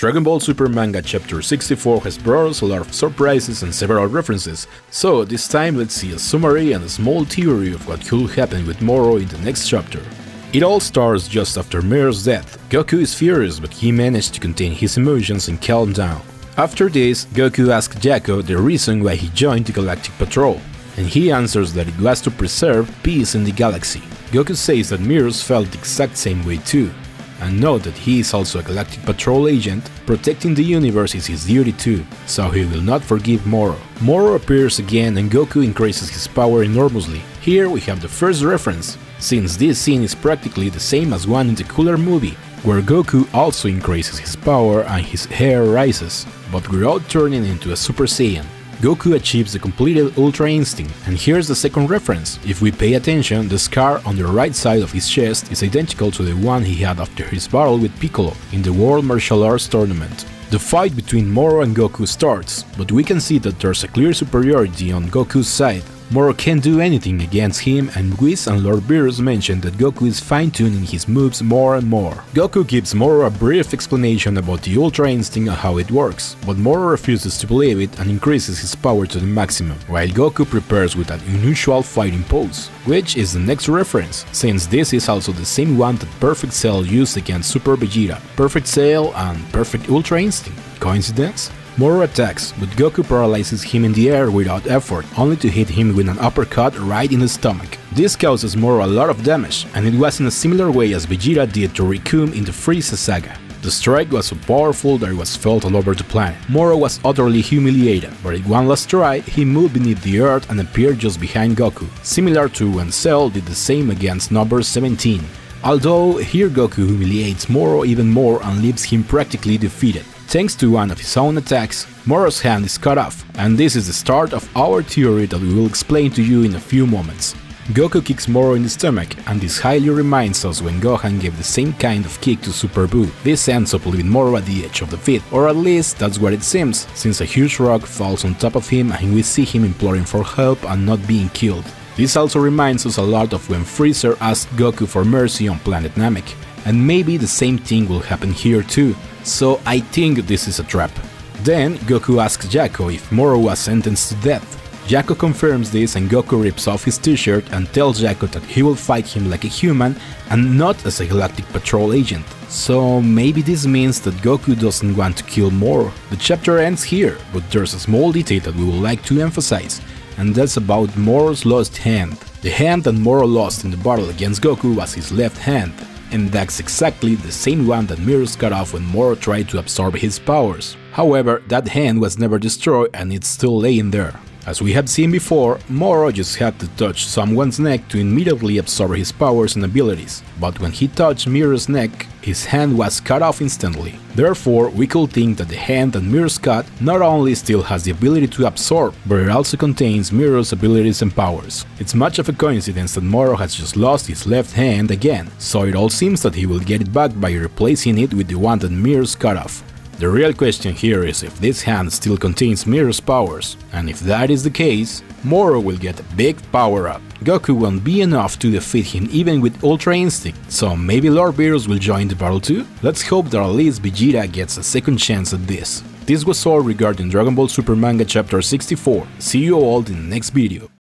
Dragon Ball Super Manga Chapter 64 has brought us a lot of surprises and several references, so this time let's see a summary and a small theory of what could happen with Moro in the next chapter. It all starts just after Miro's death. Goku is furious, but he managed to contain his emotions and calm down. After this, Goku asks Jaco the reason why he joined the Galactic Patrol, and he answers that it was to preserve peace in the galaxy. Goku says that Miros felt the exact same way too, and note that he is also a Galactic Patrol agent. Protecting the universe is his duty too, so he will not forgive Moro. Moro appears again and Goku increases his power enormously. Here we have the first reference, since this scene is practically the same as one in the Cooler movie, where Goku also increases his power and his hair rises, but without turning into a Super Saiyan. Goku achieves the completed Ultra Instinct, and here's the second reference. If we pay attention, the scar on the right side of his chest is identical to the one he had after his battle with Piccolo in the World Martial Arts Tournament. The fight between Moro and Goku starts, but we can see that there's a clear superiority on Goku's side. Moro can't do anything against him, and Whis and Lord Beerus mention that Goku is fine-tuning his moves more and more. Goku gives Moro a brief explanation about the Ultra Instinct and how it works, but Moro refuses to believe it and increases his power to the maximum, while Goku prepares with an unusual fighting pose, which is the next reference, since this is also the same one that Perfect Cell used against Super Vegeta. Perfect Cell and Perfect Ultra Instinct. Coincidence? Moro attacks, but Goku paralyzes him in the air without effort, only to hit him with an uppercut right in the stomach. This causes Moro a lot of damage, and it was in a similar way as Vegeta did to Rikum in the Frieza saga. The strike was so powerful that it was felt all over the planet. Moro was utterly humiliated, but in one last try, he moved beneath the earth and appeared just behind Goku, similar to when Cell did the same against number 17. Although, here Goku humiliates Moro even more and leaves him practically defeated. Thanks to one of his own attacks, Moro's hand is cut off, and this is the start of our theory that we will explain to you in a few moments. Goku kicks Moro in the stomach, and this highly reminds us when Gohan gave the same kind of kick to Super Buu. This ends up leaving Moro at the edge of the pit, or at least that's what it seems, since a huge rock falls on top of him and we see him imploring for help and not being killed. This also reminds us a lot of when Freezer asked Goku for mercy on planet Namek, and maybe the same thing will happen here too. So I think this is a trap. Then Goku asks Jaco if Moro was sentenced to death. Jaco confirms this and Goku rips off his t-shirt and tells Jaco that he will fight him like a human and not as a Galactic Patrol agent. So maybe this means that Goku doesn't want to kill Moro. The chapter ends here, but there's a small detail that we would like to emphasize, and that's about Moro's lost hand. The hand that Moro lost in the battle against Goku was his left hand, and that's exactly the same one that Miros cut off when Moro tried to absorb his powers. However, that hand was never destroyed and it's still laying there. As we have seen before, Moro just had to touch someone's neck to immediately absorb his powers and abilities, but when he touched Miro's neck, his hand was cut off instantly. Therefore, we could think that the hand that Miros cut not only still has the ability to absorb, but it also contains Miro's abilities and powers. It's much of a coincidence that Moro has just lost his left hand again, so it all seems that he will get it back by replacing it with the one that Miros cut off. The real question here is if this hand still contains Miro's powers, and if that is the case, Moro will get a big power-up. Goku won't be enough to defeat him even with Ultra Instinct, so maybe Lord Beerus will join the battle too? Let's hope that at least Vegeta gets a second chance at this. This was all regarding Dragon Ball Super Manga Chapter 64. See you all in the next video.